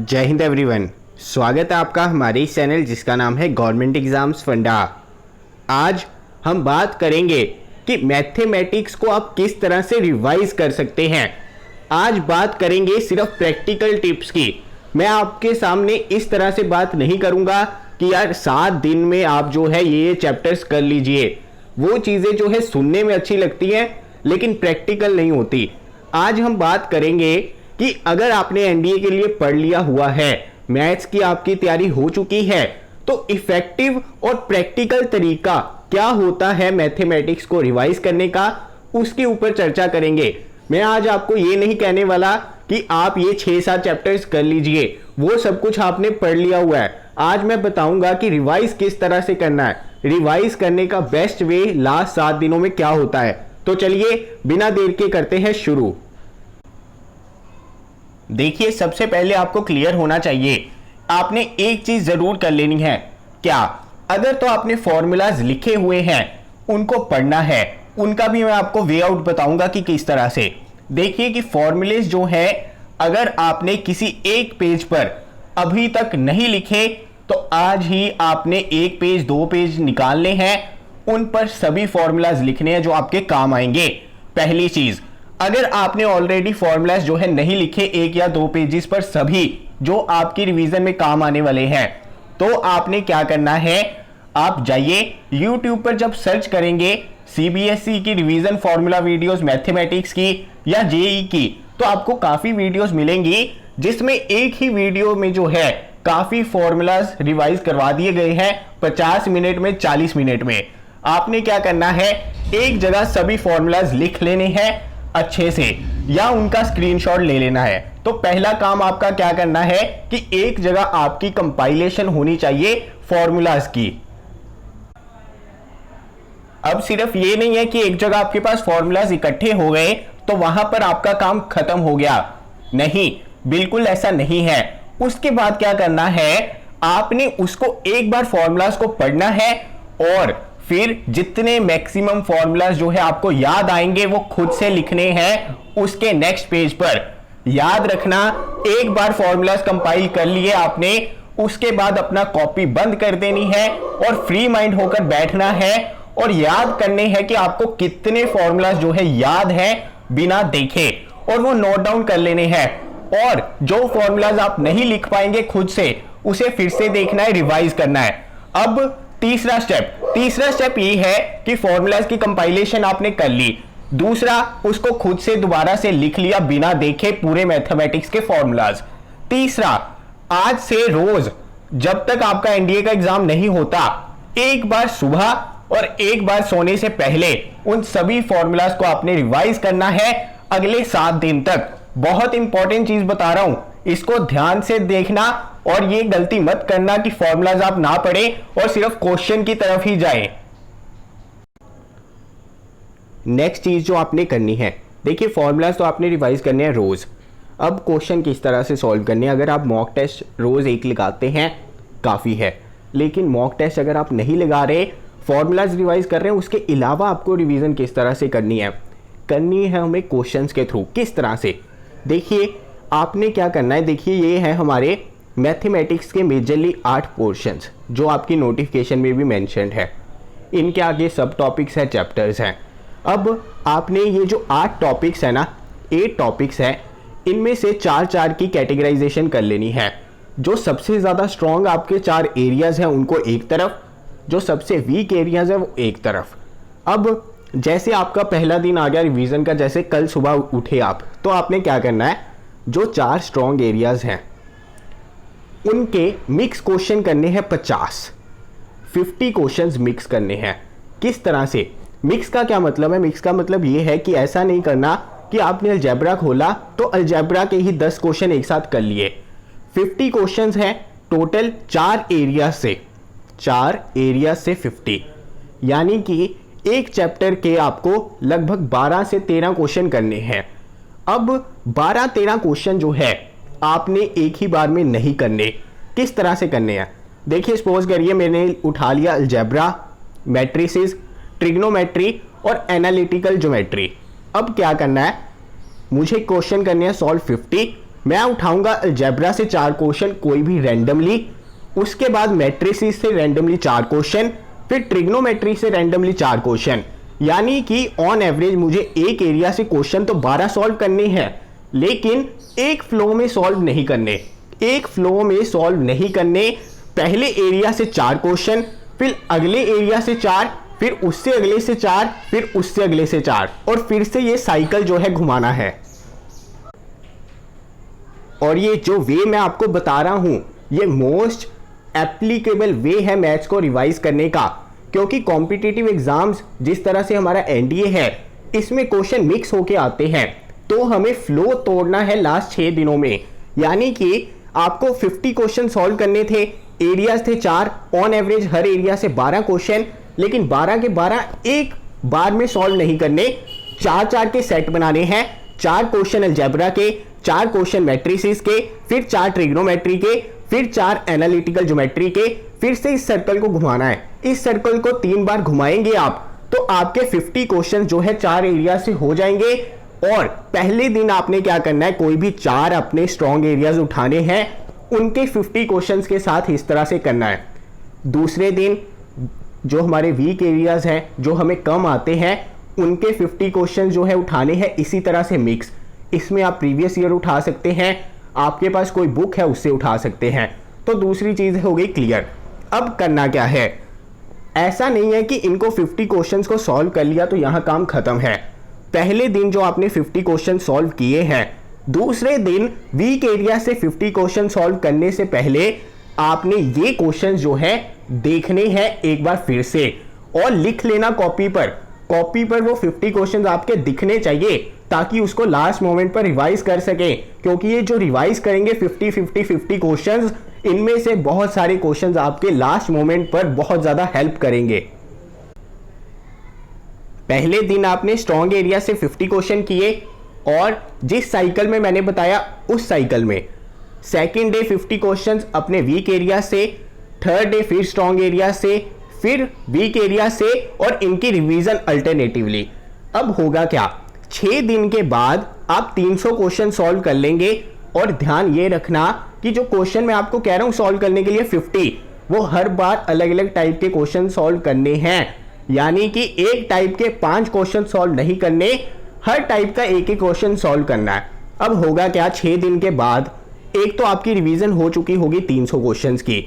जय हिंद एवरीवन। स्वागत है आपका हमारे इस चैनल जिसका नाम है गवर्नमेंट एग्जाम्स फंडा। आज हम बात करेंगे कि मैथमेटिक्स को आप किस तरह से रिवाइज कर सकते हैं। आज बात करेंगे सिर्फ प्रैक्टिकल टिप्स की। मैं आपके सामने इस तरह से बात नहीं करूंगा कि यार 7 दिन में आप जो है ये चैप्टर्स कर लीजिए। वो चीज़ें जो है सुनने में अच्छी लगती हैं लेकिन प्रैक्टिकल नहीं होती। आज हम बात करेंगे कि अगर आपने एनडीए के लिए पढ़ लिया हुआ है, मैथ्स की आपकी तैयारी हो चुकी है, तो इफेक्टिव और प्रैक्टिकल तरीका क्या होता है मैथमेटिक्स को रिवाइज करने का, उसके ऊपर चर्चा करेंगे। मैं आज आपको ये नहीं कहने वाला कि आप ये 6-7 चैप्टर्स कर लीजिए, वो सब कुछ आपने पढ़ लिया हुआ है। आज मैं बताऊंगा कि रिवाइज किस तरह से करना है, रिवाइज करने का बेस्ट वे लास्ट 7 दिनों में क्या होता है। तो चलिए बिना देर के करते हैं शुरू। देखिए, सबसे पहले आपको क्लियर होना चाहिए, आपने एक चीज जरूर कर लेनी है। क्या? अगर तो आपने फॉर्मूलाज लिखे हुए हैं उनको पढ़ना है। उनका भी मैं आपको वे आउट बताऊंगा कि किस तरह से। देखिए कि फॉर्मूलेज जो है, अगर आपने किसी एक पेज पर अभी तक नहीं लिखे तो आज ही आपने 1 पेज 2 पेज निकालने हैं, उन पर सभी फॉर्मूलाज लिखने हैं जो आपके काम आएंगे। पहली चीज, अगर आपने ऑलरेडी फॉर्मूलाज जो है नहीं लिखे 1 या 2 पेजेस पर सभी जो आपकी रिवीजन में काम आने वाले हैं, तो आपने क्या करना है, आप जाइए YouTube पर जब सर्च करेंगे सीबीएसई की रिवीजन फॉर्मूला वीडियोस मैथमेटिक्स की या जेई की, तो आपको काफी वीडियोस मिलेंगी जिसमें एक ही वीडियो में जो है काफी फॉर्मूलाज रिवाइज करवा दिए गए हैं 50 मिनट में, 40 मिनट में। आपने क्या करना है, एक जगह सभी फॉर्मूलाज लिख लेने हैं अच्छे से या उनका स्क्रीनशॉट ले लेना है। तो पहला काम आपका क्या करना है कि एक जगह आपकी कंपाइलेशन होनी चाहिए फॉर्मूलाज की। अब सिर्फ ये नहीं है कि एक जगह आपके पास फॉर्मूलाज इकट्ठे हो गए तो वहां पर आपका काम खत्म हो गया। नहीं, बिल्कुल ऐसा नहीं है। उसके बाद क्या करना है, आपने उसको एक बार फॉर्मूलाज को पढ़ना है और फिर जितने मैक्सिमम फॉर्मूलाज जो है आपको याद आएंगे वो खुद से लिखने हैं उसके नेक्स्ट पेज पर। याद रखना, एक बार फॉर्मूलाज कंपाइल कर लिए आपने, उसके बाद अपना कॉपी बंद कर देनी है और फ्री माइंड होकर बैठना है और याद करने हैं कि आपको कितने फॉर्मूलाज जो है याद हैं बिना देखे, और वो नोट डाउन कर लेने हैं। और जो फॉर्मूलाज आप नहीं लिख पाएंगे खुद से, उसे फिर से देखना है, रिवाइज करना है। अब तीसरा स्टेप ये है कि फॉर्मूलाज की कंपाइलेशन आपने कर ली। दूसरा, उसको खुद से दोबारा से लिख लिया बिना देखे पूरे मैथमेटिक्स के फॉर्मूलाज। तीसरा, आज से रोज जब तक आपका एनडीए का एग्जाम नहीं होता, एक बार सुबह और एक बार सोने से पहले उन सभी फॉर्मूलाज को आपने रिवाइज करना है अगले 7 दिन तक। बहुत इंपॉर्टेंट चीज बता रहा हूं, इसको ध्यान से देखना और ये गलती मत करना कि फॉर्मूलाज आप ना पढ़ें और सिर्फ क्वेश्चन की तरफ ही जाएं। नेक्स्ट चीज जो आपने करनी है, देखिए फॉर्मूलाज तो आपने रिवाइज करने हैं रोज। अब क्वेश्चन किस तरह से सॉल्व करने हैं। अगर आप मॉक टेस्ट रोज 1 लगाते हैं काफी है, लेकिन मॉक टेस्ट अगर आप नहीं लगा रहे, फॉर्मूलाज रिवाइज कर रहे हैं, उसके अलावा आपको रिवीजन किस तरह से करनी है हमें क्वेश्चंस के थ्रू। किस तरह से, देखिए आपने क्या करना है। देखिए ये है हमारे मैथमेटिक्स के मेजरली 8 पोर्शंस जो आपकी नोटिफिकेशन में भी मेंशन्ड है। इनके आगे सब टॉपिक्स है, चैप्टर्स हैं। अब आपने ये जो 8 टॉपिक्स है ना, 8 टॉपिक्स है, इनमें से 4-4 की कैटेगराइजेशन कर लेनी है। जो सबसे ज़्यादा स्ट्रॉन्ग आपके 4 एरियाज हैं उनको एक तरफ, जो सबसे वीक एरियाज है वो एक तरफ। अब जैसे आपका पहला दिन आ गया रिवीजन का, जैसे कल सुबह उठे आप, तो आपने क्या करना है, जो 4 स्ट्रॉन्ग एरियाज हैं उनके मिक्स क्वेश्चन करने हैं 50 क्वेश्चंस मिक्स करने हैं। किस तरह से मिक्स का क्या मतलब है, मिक्स का मतलब ये है कि ऐसा नहीं करना कि आपने अलजेब्रा खोला तो अलजेब्रा के ही 10 क्वेश्चन एक साथ कर लिए। 50 क्वेश्चंस हैं टोटल 4 एरिया से 50, यानी कि एक चैप्टर के आपको लगभग 12 से 13 क्वेश्चन करने हैं। अब 12-13 क्वेश्चन जो है आपने एक ही बार में नहीं करने। किस तरह से करने हैं, देखिए सपोज करिए मैंने उठा लिया अलजेब्रा, मैट्रिसेस, ट्रिग्नोमेट्री और एनालिटिकल ज्योमेट्री। अब क्या करना है, मुझे क्वेश्चन करने हैं सॉल्व 50 मैं उठाऊंगा अलजेब्रा से 4 क्वेश्चन कोई भी रैंडमली, उसके बाद मैट्रिसेस से रैंडमली 4 क्वेश्चन, फिर ट्रिग्नोमेट्री से रैंडमली 4 क्वेश्चन। यानी कि ऑन एवरेज मुझे एक एरिया से क्वेश्चन तो 12 सॉल्व करने हैं, लेकिन एक फ्लो में सॉल्व नहीं करने। एक फ्लो में सॉल्व नहीं करने, पहले एरिया से 4 क्वेश्चन, फिर अगले एरिया से 4, फिर उससे अगले से 4, फिर उससे अगले से 4, और फिर से ये साइकिल जो है घुमाना है। और ये जो वे मैं आपको बता रहा हूं, ये मोस्ट एप्लीकेबल वे है मैथ्स को रिवाइज करने का, क्योंकि कॉम्पिटिटिव एग्जाम्स जिस तरह से हमारा एनडीए है, इसमें क्वेश्चन मिक्स होके आते हैं, तो हमें फ्लो तोड़ना है लास्ट 6 दिनों में। यानी कि आपको 50 क्वेश्चन सॉल्व करने थे, एरियाज थे 4, ऑन एवरेज हर एरिया से 12 क्वेश्चन, लेकिन 12 के 12 एक बार में सॉल्व नहीं करने, 4-4 के सेट बनाने हैं। 4 क्वेश्चन अलजेब्रा के, 4 क्वेश्चन मैट्रिसेस के, फिर 4 ट्रिग्नोमेट्री के, फिर 4 एनालिटिकल ज्योमेट्री के, फिर से इस सर्कल को घुमाना है। इस सर्कल को 3 बार घुमाएंगे आप, तो आपके 50 क्वेश्चन जो है 4 एरिया से हो जाएंगे। और पहले दिन आपने क्या करना है, कोई भी 4 अपने स्ट्रॉन्ग एरियाज उठाने हैं, उनके 50 क्वेश्चंस के साथ इस तरह से करना है। दूसरे दिन जो हमारे वीक एरियाज हैं, जो हमें कम आते हैं, उनके 50 क्वेश्चन जो है उठाने हैं इसी तरह से मिक्स। इसमें आप प्रीवियस ईयर उठा सकते हैं, आपके पास कोई बुक है उससे उठा सकते हैं। तो दूसरी चीज हो गई क्लियर। अब करना क्या है, ऐसा नहीं है कि इनको 50 क्वेश्चंस को सॉल्व कर लिया तो यहां काम खत्म है। पहले दिन जो आपने 50 क्वेश्चन सॉल्व किए हैं, दूसरे दिन वीक एरिया से 50 क्वेश्चन सॉल्व करने से पहले आपने ये क्वेश्चन जो है देखने हैं एक बार फिर से, और लिख लेना कॉपी पर। कॉपी पर वो 50 क्वेश्चंस आपके दिखने चाहिए, ताकि उसको लास्ट मोमेंट पर रिवाइज कर सके, क्योंकि ये जो रिवाइज करेंगे 50 क्वेश्चंस, इनमें से बहुत सारे क्वेश्चंस आपके लास्ट मोमेंट पर बहुत ज्यादा हेल्प करेंगे। पहले दिन आपने स्ट्रॉन्ग एरिया से 50 क्वेश्चन किए, और जिस साइकिल में मैंने बताया उस साइकिल में सेकेंड डे 50 क्वेश्चंस अपने वीक एरिया से, थर्ड डे फिर स्ट्रॉन्ग एरिया से, फिर वीक एरिया से, और इनकी रिवीजन अल्टरनेटिवली। अब होगा क्या, 6 दिन के बाद आप 300 क्वेश्चन सॉल्व कर लेंगे। और ध्यान ये रखना कि जो क्वेश्चन मैं आपको कह रहा हूं सॉल्व करने के लिए 50, वो हर बार अलग अलग टाइप के क्वेश्चन सॉल्व करने हैं। यानी कि एक टाइप के 5 क्वेश्चन सॉल्व नहीं करने, हर टाइप का एक एक क्वेश्चन सॉल्व करना है। अब होगा क्या, 6 दिन के बाद एक तो आपकी रिवीजन हो चुकी होगी 300 क्वेश्चंस की,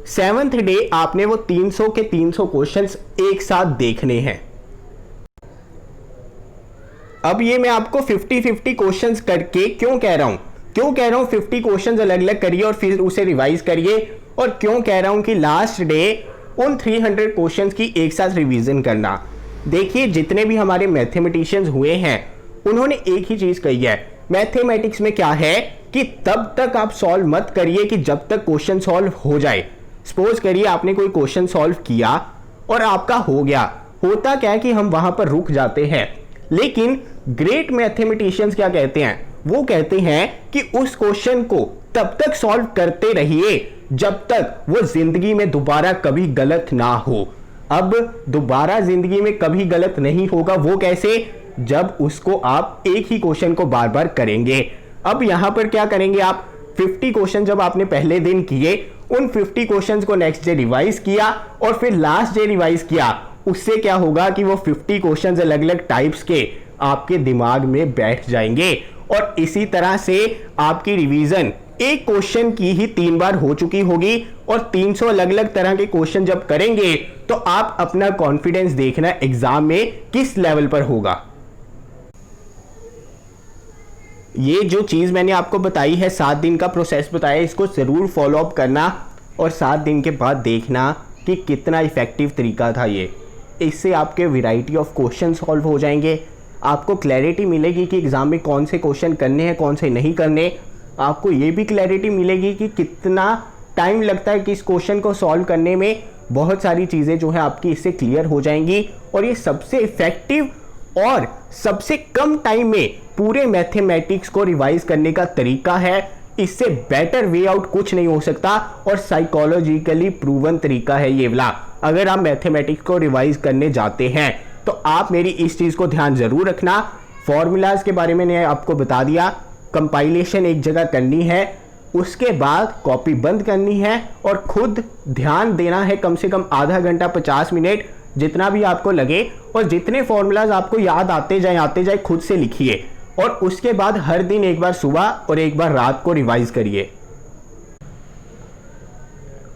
7th डे आपने वो 300 के 300 क्वेश्चंस एक साथ देखने हैं। अब ये मैं आपको 50 क्वेश्चंस करके क्यों कह रहा हूं, 50 क्वेश्चंस अलग अलग करिए और फिर उसे रिवाइज करिए, और क्यों कह रहा हूं कि लास्ट डे उन 300 क्वेश्चंस की एक साथ रिवीजन करना। देखिए, जितने भी हमारे मैथमेटिशियंस हुए हैं, उन्होंने एक ही चीज कही है, मैथमेटिक्स में क्या है कि तब तक आप सॉल्व मत करिए कि जब तक क्वेश्चन सॉल्व हो जाए। सपोज करिए आपने कोई क्वेश्चन सॉल्व किया और आपका हो गया, होता क्या है कि हम वहां पर रुक जाते हैं। लेकिन ग्रेट मैथमेटिशियंस क्या कहते हैं, वो कहते हैं कि उस क्वेश्चन को तब तक सॉल्व करते रहिए जब तक वो जिंदगी में दोबारा कभी गलत ना हो। अब दोबारा जिंदगी में कभी गलत नहीं होगा, वो कैसे, जब उसको आप एक ही क्वेश्चन को बार बार करेंगे। अब यहां पर क्या करेंगे आप, 50 क्वेश्चन जब आपने पहले दिन किए, उन 50 क्वेश्चंस को नेक्स्ट डे रिवाइज किया और फिर लास्ट डे रिवाइज किया। उससे क्या होगा कि वो 50 क्वेश्चंस अलग अलग टाइप्स के आपके दिमाग में बैठ जाएंगे, और इसी तरह से आपकी रिवीजन एक क्वेश्चन की ही 3 बार हो चुकी होगी। और 300 अलग अलग तरह के क्वेश्चन जब करेंगे तो आप अपना कॉन्फिडेंस देखना एग्जाम में किस लेवल पर होगा। ये जो चीज मैंने आपको बताई है, 7 दिन का प्रोसेस बताया, इसको जरूर फॉलो अप करना और 7 दिन के बाद देखना कि कितना इफेक्टिव तरीका था ये। इससे आपके वैरायटी ऑफ क्वेश्चन सॉल्व हो जाएंगे, आपको क्लैरिटी मिलेगी कि एग्जाम में कौन से क्वेश्चन करने हैं कौन से नहीं करने। आपको ये भी क्लैरिटी मिलेगी कि कितना टाइम लगता है कि इस क्वेश्चन को सॉल्व करने में। बहुत सारी चीज़ें जो है आपकी इससे क्लियर हो जाएंगी, और ये सबसे इफेक्टिव और सबसे कम टाइम में पूरे मैथमेटिक्स को रिवाइज करने का तरीका है। इससे बेटर वे आउट कुछ नहीं हो सकता, और साइकोलॉजिकली प्रूवन तरीका है ये वाला। अगर आप मैथमेटिक्स को रिवाइज करने जाते हैं तो आप मेरी इस चीज़ को ध्यान जरूर रखना। फॉर्मूलाज के बारे में मैंने आपको बता दिया, कंपाइलेशन एक जगह करनी है, उसके बाद कॉपी बंद करनी है और खुद ध्यान देना है कम से कम आधा घंटा 50 मिनट जितना भी आपको लगे, और जितने फॉर्मूलाज आपको याद आते जाए खुद से लिखिए, और उसके बाद हर दिन एक बार सुबह और एक बार रात को रिवाइज करिए।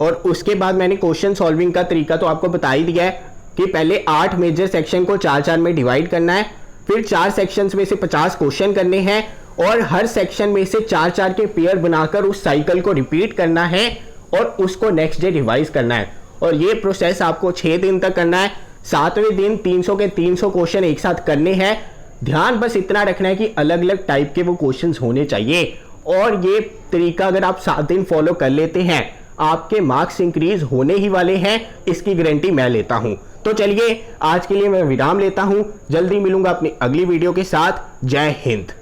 और उसके बाद मैंने क्वेश्चन सॉल्विंग का तरीका तो आपको बता ही दिया है कि पहले 8 मेजर सेक्शन को 4-4 में डिवाइड करना है, फिर 4 सेक्शंस में से 50 क्वेश्चन करने हैं और हर सेक्शन में से 4-4 के पेयर बनाकर उस साइकिल को रिपीट करना है और उसको नेक्स्ट डे रिवाइज करना है। और ये प्रोसेस आपको 6 दिन तक करना है। 7वें दिन 300 के 300 क्वेश्चन एक साथ करने हैं। ध्यान बस इतना रखना है कि अलग अलग टाइप के वो क्वेश्चंस होने चाहिए, और ये तरीका अगर आप 7 दिन फॉलो कर लेते हैं आपके मार्क्स इंक्रीज होने ही वाले हैं, इसकी गारंटी मैं लेता हूं। तो चलिए आज के लिए मैं विराम लेता हूं, जल्दी मिलूंगा अपनी अगली वीडियो के साथ। जय हिंद।